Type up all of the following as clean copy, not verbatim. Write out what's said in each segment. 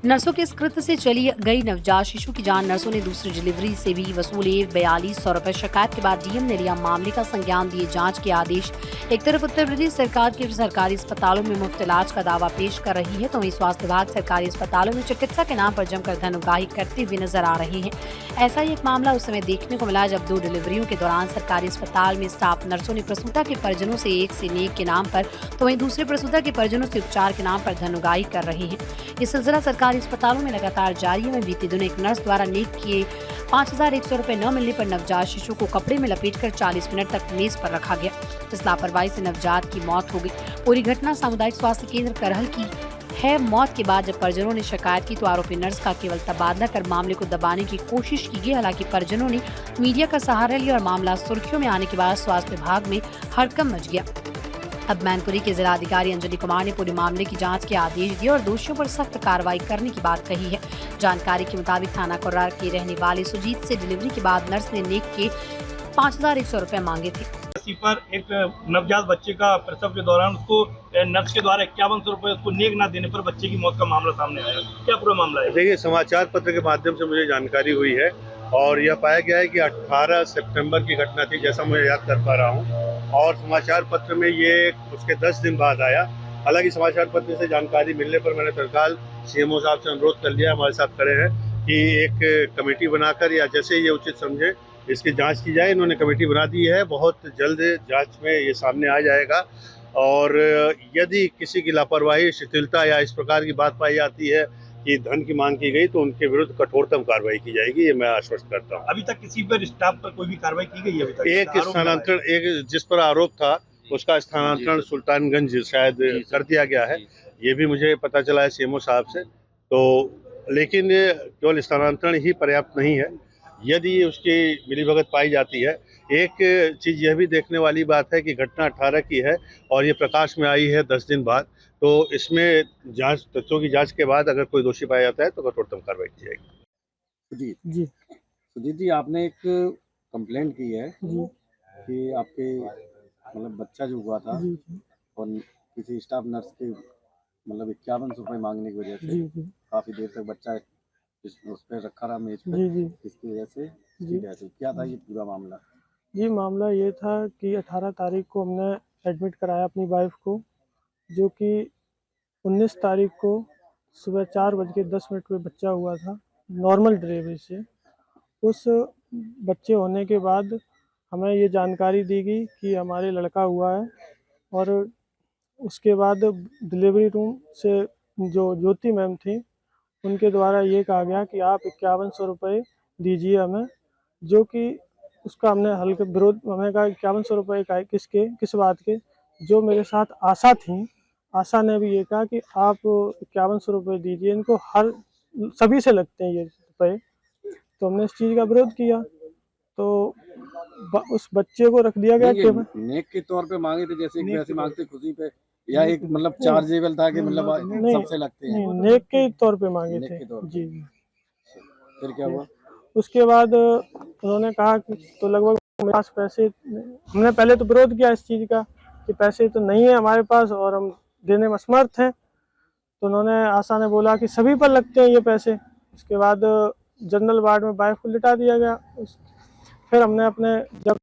नर्सों के इस कृत्य से चली गई नवजात शिशु की जान। नर्सों ने दूसरी डिलीवरी से भी वसूले 4200 रुपए। शिकायत के बाद डीएम ने लिया मामले का संज्ञान, दिए जांच के आदेश। एक तरफ उत्तर प्रदेश सरकार के सरकारी अस्पतालों में मुफ्त इलाज का दावा पेश कर रही है, तो वहीं स्वास्थ्य विभाग सरकारी अस्पतालों में चिकित्सा के नाम पर जमकर धन उगाही करते हुए नजर आ रहे हैं। ऐसा ही एक मामला उस समय देखने को मिला जब 2 डिलीवरियों के दौरान सरकारी अस्पताल में स्टाफ नर्सों ने प्रसूता के परिजनों से एक से नेक के नाम पर, तो वहीं दूसरे प्रसूता के परिजनों से उपचार के नाम पर धन उगाही कर रहे हैं। ये सिलसिला सरकारी अस्पतालों में लगातार जारी है। बीते दिनों एक नर्स द्वारा नेक किए 5100 रुपए न मिलने पर नवजात शिशु को कपड़े में लपेटकर 40 मिनट तक मेज पर रखा गया। इस लापरवाही से नवजात की मौत हो गई। पूरी घटना सामुदायिक स्वास्थ्य केंद्र करहल की है। मौत के बाद जब परिजनों ने शिकायत की तो आरोपी नर्स का केवल तबादला कर मामले को दबाने की कोशिश की गई। हालांकि परिजनों ने मीडिया का सहारा लिया और मामला सुर्खियों में आने के बाद स्वास्थ्य विभाग में हड़कंप मच गया। अब मैनपुरी के जिलाधिकारी अंजलि कुमार ने पूरे मामले की जांच के आदेश दिए और दोषियों पर सख्त कार्रवाई करने की बात कही है। जानकारी के मुताबिक थाना कुर्रार के रहने वाले सुजीत से डिलीवरी के बाद नर्स ने नेक के 5100 रुपए मांगे थे। इसी पर एक नवजात बच्चे का प्रसव के दौरान उसको नर्स के द्वारा 5100 रुपए उसको नेक ना देने पर बच्चे की मौत का मामला सामने आया। क्या पूरा मामला है? देखिए, समाचार पत्र के माध्यम से मुझे जानकारी हुई है और यह पाया गया है कि 18 सितंबर की घटना थी, जैसा मुझे याद कर पा रहा हूँ, और समाचार पत्र में ये उसके 10 दिन बाद आया। हालांकि समाचार पत्र से जानकारी मिलने पर मैंने तत्काल सीएमओ साहब से अनुरोध कर लिया, हमारे साथ खड़े हैं, कि एक कमेटी बनाकर या जैसे ये उचित समझे इसकी जांच की जाए। इन्होंने कमेटी बना दी है, बहुत जल्द जांच में ये सामने आ जाएगा और यदि किसी की लापरवाही, शिथिलता या इस प्रकार की बात पाई जाती है कि धन की मांग की गई तो उनके विरुद्ध कठोरतम कार्रवाई की जाएगी, ये मैं आश्वस्त करता हूँ। अभी तक किसी पर स्टाफ पर कोई भी कार्रवाई की गई है? अभी तक एक स्थानांतरण, एक जिस पर आरोप था उसका स्थानांतरण सुल्तानगंज शायद कर दिया गया है, ये भी मुझे पता चला है सीएमओ साहब से। तो लेकिन केवल स्थानांतरण ही पर्याप्त नहीं है, यदि उसकी मिलीभगत पाई जाती है। एक चीज यह भी देखने वाली बात है कि घटना 18 की है और ये प्रकाश में आई है 10 दिन बाद, तो इसमें जांच, तथ्यों की जांच के बाद अगर कोई दोषी पाया जाता है तो कठोरतम कार्रवाई की जाएगी। सुजीत जी सुजीत जी, आपने एक कंप्लेंट की है जी कि आपके मतलब बच्चा जो हुआ था जी जी और किसी स्टाफ नर्स के मतलब 5100 रुपये मांगने की वजह से जी जी काफ़ी देर तक बच्चा उस पर रखा रहा मेज पे, जी जी इसकी वजह से जी डेथ हुई। क्या था ये पूरा मामला? जी मामला ये था कि 18 तारीख को हमने एडमिट कराया अपनी वाइफ को, जो कि 19 तारीख को सुबह 4:10 पे बच्चा हुआ था नॉर्मल डिलीवरी से। उस बच्चे होने के बाद हमें ये जानकारी दी गई कि हमारे लड़का हुआ है, और उसके बाद डिलीवरी रूम से जो ज्योति मैम थी उनके द्वारा ये कहा गया कि आप 5100 रुपये दीजिए हमें, जो कि उसका हमने हल्के विरोध, हमने कहा 5100 रुपये का किसके, किस बात के। जो मेरे साथ आशा थी, आशा ने भी ये कहा कि आप 5100 रुपये दीजिए, इनको हर सभी से लगते हैं ये रुपये। तो हमने इस चीज़ का विरोध किया, तो उस बच्चे को रख दिया गया टेबल। नेक के तौर पे मांगे थे, जैसे कि वैसे मांगते खुशी पे, या एक मतलब चार्जेबल था कि मतलब सबसे लगते हैं? नहीं, नेक के तौर पे मांगे नेक थे के तौर पे। जी। फिर क्या हुआ? उसके बाद उन्होंने कहा कि तो लगभग मेरे पास पैसे, हमने पहले तो विरोध किया इस चीज़ का कि पैसे तो नहीं है हमारे पास और हम देने में असमर्थ हैं। तो उन्होंने, आशा ने बोला कि सभी पर लगते हैं ये पैसे। उसके बाद जनरल वार्ड में वाइफ को लिटा दिया गया। फिर हमने अपने, जब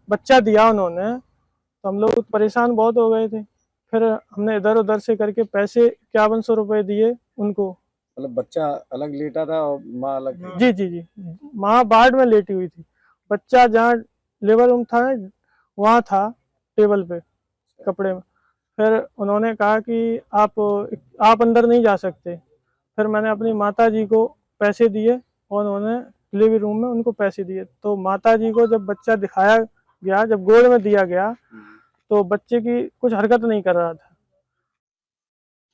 बच्चा दिया उन्होंने, तो हम लोग परेशान बहुत हो गए थे। फिर हमने इधर उधर से करके पैसे 5100 रुपये दिए उनको। मतलब बच्चा अलग लेटा था और माँ अलग थी? जी जी जी, माँ वार्ड में लेटी हुई थी, बच्चा जहाँ लेबर रूम था वहाँ था टेबल पे कपड़े में। फिर उन्होंने कहा कि आप अंदर नहीं जा सकते। फिर मैंने अपनी माता जी को पैसे दिए और उन्होंने डिलीवरी रूम में उनको पैसे दिए। तो माता जी को जब बच्चा दिखाया गया, जब गोद में दिया गया, तो बच्चे की कुछ हरकत नहीं कर रहा था।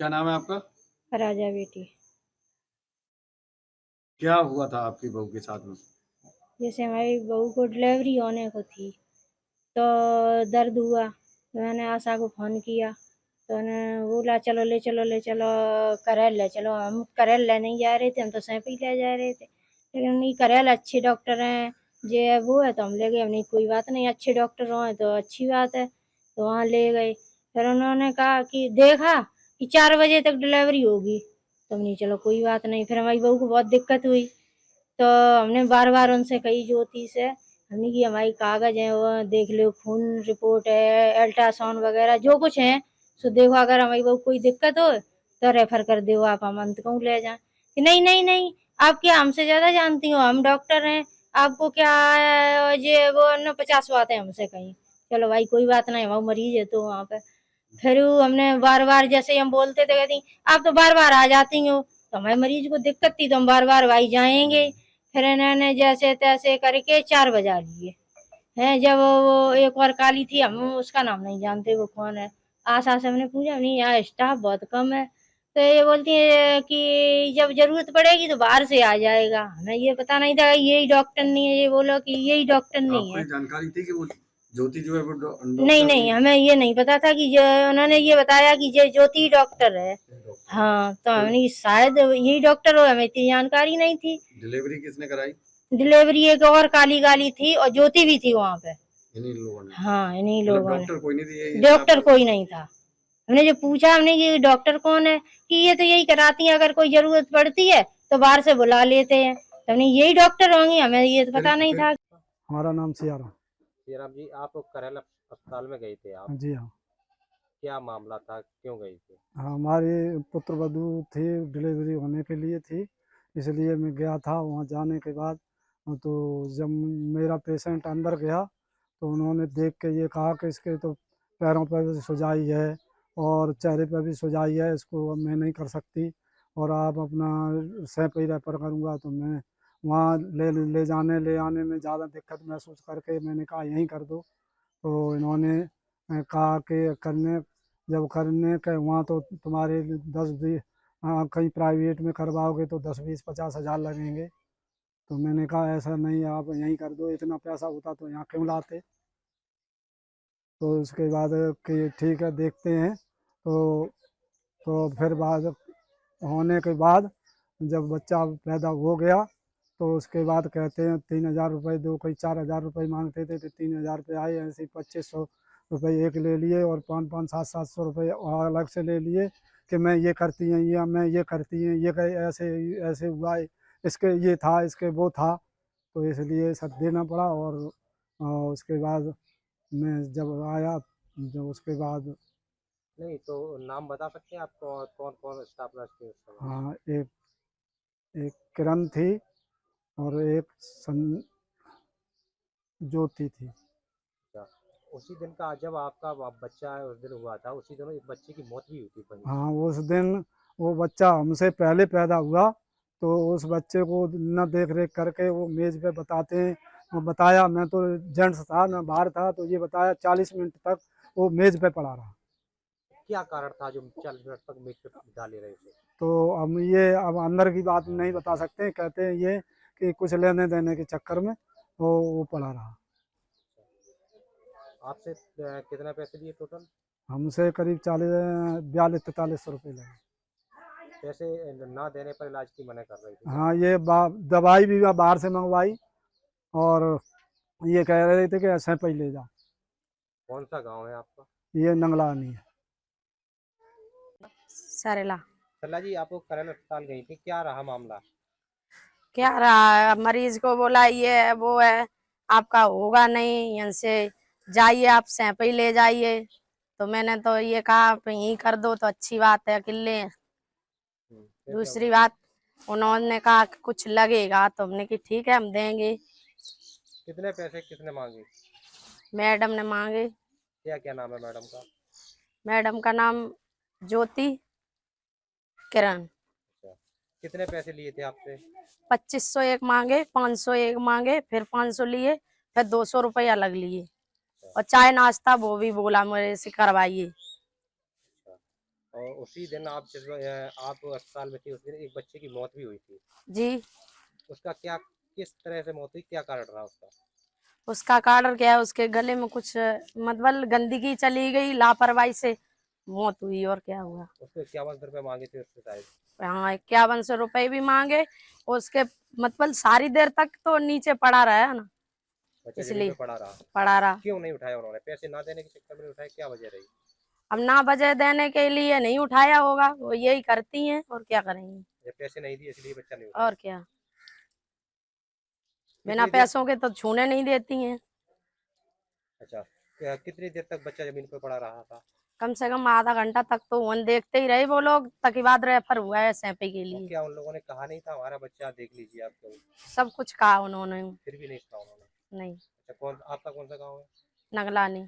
क्या नाम है आपका? राजा बेटी। क्या हुआ था आपकी बहू के साथ में? जैसे हमारी बहू को डिलीवरी होने को थी तो दर्द हुआ, तो मैंने आशा को फ़ोन किया, तो उन्होंने बोला चलो ले चलो ले चलो, करेल ले चलो। हम करेल ले नहीं जा रहे थे, हम तो सैंपल ले जा रहे थे, लेकिन नहीं, करेल अच्छे डॉक्टर हैं, जो है वो है, तो हम ले गए। नहीं कोई बात नहीं, अच्छे डॉक्टर हों तो अच्छी बात है, तो वहाँ ले गए। फिर उन्होंने कहा कि देखा कि 4 बजे तक डिलीवरी होगी, तो हमने चलो कोई बात नहीं। फिर हमारी बहू को बहुत दिक्कत हुई, तो हमने बार बार उनसे कही ज्योति से, हमने कि हमारी कागज है वो देख लो, खून रिपोर्ट है, अल्ट्रासाउंड वगैरह जो कुछ है सो देखो, अगर हमारी बहू को कोई दिक्कत हो तो रेफर कर दो आप, हम अंत कहूँ ले जाए कि नहीं नहीं नहीं, आप क्या हमसे ज्यादा जानती हो, हम डॉक्टर हैं, आपको क्या ये वो न 50 बातें हमसे कही। चलो भाई कोई बात नहीं, हमारा मरीज है तो वहाँ पे फिर हमने बार बार जैसे ही हम बोलते थे कहती आप तो बार बार आ जाती हो, तो हमारे मरीज को दिक्कत थी तो हम बार बार भाई जाएंगे। फिर इन्होंने जैसे तैसे करके 4 बजा लिए हैं। जब वो एक और काली थी, हम उसका नाम नहीं जानते वो कौन है, आशा से हमने पूछा, नहीं यहाँ स्टाफ बहुत कम है, तो ये बोलती है कि जब जरूरत पड़ेगी तो बाहर से आ जाएगा। हमें ये पता नहीं था यही डॉक्टर नहीं है, ये बोलो कि यही डॉक्टर नहीं आपको है। ये जानकारी थी कि वो ज्योति जो है वो नहीं नहीं, हमें ये नहीं पता था कि जो उन्होंने ये बताया कि ये ज्योति डॉक्टर है। हाँ, तो हमने शायद यही डॉक्टर हो, हमें इतनी जानकारी नहीं थी। डिलीवरी किसने कराई? डिलीवरी एक और काली गाली थी और ज्योति भी थी वहाँ पे। इन्हीं लोगों ने? हाँ, इन्हीं मतलब लोगों ने। डॉक्टर कोई नहीं थी? ये डॉक्टर कोई नहीं था। हमने जो पूछा, हमने ये डॉक्टर कौन है, कि ये तो यही कराती है, अगर कोई जरूरत पड़ती है तो बाहर से बुला लेते हैं। तो हमने यही डॉक्टर होंगी, हमें ये तो पता नहीं था। हमारा नाम सियाराम। सियाराम जी, आप करेला अस्पताल में गए थे आप, जी हाँ। क्या मामला था, क्यों गए थे? हाँ, हमारी पुत्र वधू थी, डिलीवरी होने के लिए थी, इसलिए मैं गया था। वहाँ जाने के बाद तो जब मेरा पेशेंट अंदर गया तो उन्होंने देख के ये कहा कि इसके तो पैरों पर भी सुजाई है और चेहरे पर भी सुजाई है, इसको अब मैं नहीं कर सकती और आप अपना सैंपल रेफर करूँगा। तो मैं वहाँ ले जाने ले आने में ज़्यादा दिक्कत महसूस करके मैंने कहा यहीं कर दो। तो इन्होंने कहा कि करने के वहाँ तो तुम्हारे 10-20 कहीं प्राइवेट में करवाओगे तो 10-20-50 हज़ार लगेंगे। तो मैंने कहा ऐसा नहीं, आप यहीं कर दो, इतना पैसा होता तो यहाँ क्यों लाते। तो उसके बाद कि ठीक है देखते हैं। तो फिर बाद होने के बाद जब बच्चा पैदा हो गया तो उसके बाद कहते हैं 3,000 रुपये दो, कोई 4,000 रुपये मांगते थे तो 3,000 रुपये आए, ऐसे ही 2,500 रुपये एक ले लिए और 500 700 रुपये अलग से ले लिए कि मैं ये करती हैं या मैं ये करती हैं, ये ऐसे ऐसे हुआ, इसके ये था, इसके वो था, तो इसलिए सब देना पड़ा। और उसके बाद मैं जब आया, जब उसके बाद नहीं तो नाम बता सकते हैं आप, कौन कौन स्टाफ नर्स थे उस समय? हाँ, एक एक किरण थी और एक ज्योति थी। अच्छा, उसी दिन का जब आपका बच्चा उस दिन हुआ था, उसी दिन एक बच्चे की मौत भी हुई थी वहीं। हाँ, उस दिन वो बच्चा हमसे पहले पैदा हुआ तो उस बच्चे को न देख रेख करके वो मेज़ पे बताते हैं, वो बताया, मैं तो जेंट्स था, मैं बाहर था, तो ये बताया 40 मिनट तक वो मेज़ पे पड़ा रहा। क्या कारण था जो 40 मिनट तक मेज पे डाले रहे थे? तो हम ये अब अंदर की बात नहीं बता सकते, कहते हैं ये कि कुछ लेने देने के चक्कर में वो पड़ा रहा। आपसे कितना पैसे लिए टोटल? हमसे करीब 42-43 रुपये लगे। पैसे ना देने पर इलाज की मना कर रहे थे? हाँ, ये दवाई भी बाहर से मंगवाई और ये कह रहे थे कि ऐसे पहले ले जाओ। कौन सा गांव है आपका? ये नंगलानी है। सरेला। सल्ला जी, आप करेला अस्पताल गई थी, क्या रहा मामला? क्या रहा, मरीज को बोला ये है वो है, आपका होगा नहीं, यहाँ से जाइए, आप सैंपल ले जाइए। तो मैंने तो ये कहा आप यहीं कर दो तो अच्छी बात है, अकेले। फिर दूसरी बात, उन्होंने कहा कि कुछ लगेगा, तो हमने कि ठीक है हम देंगे। कितने पैसे किसने मांगे? मैडम ने मांगे। क्या क्या नाम है मैडम का? मैडम का नाम ज्योति किरण। कितने पैसे लिए थे आपसे? 2500 एक मांगे, 500 एक मांगे, फिर 500 लिए, फिर 200 रुपया अलग लिए और चाय नाश्ता वो भी बोला मेरे से करवाइए। और उसी दिन आप आप अस्पताल में थे, उस दिन एक बच्चे की मौत भी हुई थी जी। उसका क्या, किस तरह से मौत हुई, क्या कारण रहा उसका? उसका कारण क्या है, उसके गले में कुछ मतलब गंदगी चली गई, लापरवाही से मौत हुई, और क्या हुआ। उसको 51 रुपए मांगे थे उससे शायद। हाँ, 5100 रुपये भी मांगे, उसके मतलब सारी देर तक तो नीचे पड़ा रहा है ना, बच्चा इसलिए जमीन पे पड़ा रहा। पड़ा रहा। क्यों नहीं उठाया उन्होंने? पैसे ना देने के चक्कर में नहीं उठाया, क्या वजह रही? अब ना वजह देने के लिए नहीं उठाया होगा, वो यही करती हैं और क्या करेंगी। जब पैसे नहीं दिए इसलिए बच्चा नहीं उठा। और क्या, बिना कितनी देर- पैसों के तो छूने नहीं देती हैं। अच्छा, कितनी देर तक बच्चा जमीन पर पड़ा रहा था? कम से कम आधा घंटा तक तो वन देखते ही रहे वो लोग, तक बाद रेफर हुआ है सैंपे के और लिए। क्या उन लोगों ने कहा नहीं था हमारा बच्चा देख लीजिए आप? क्यों सब कुछ कहा उन्होंने। फिर भी नहीं सुना उन्होंने? नहीं, अच्छा, आपका कौन सा गाँव है? नगलानी।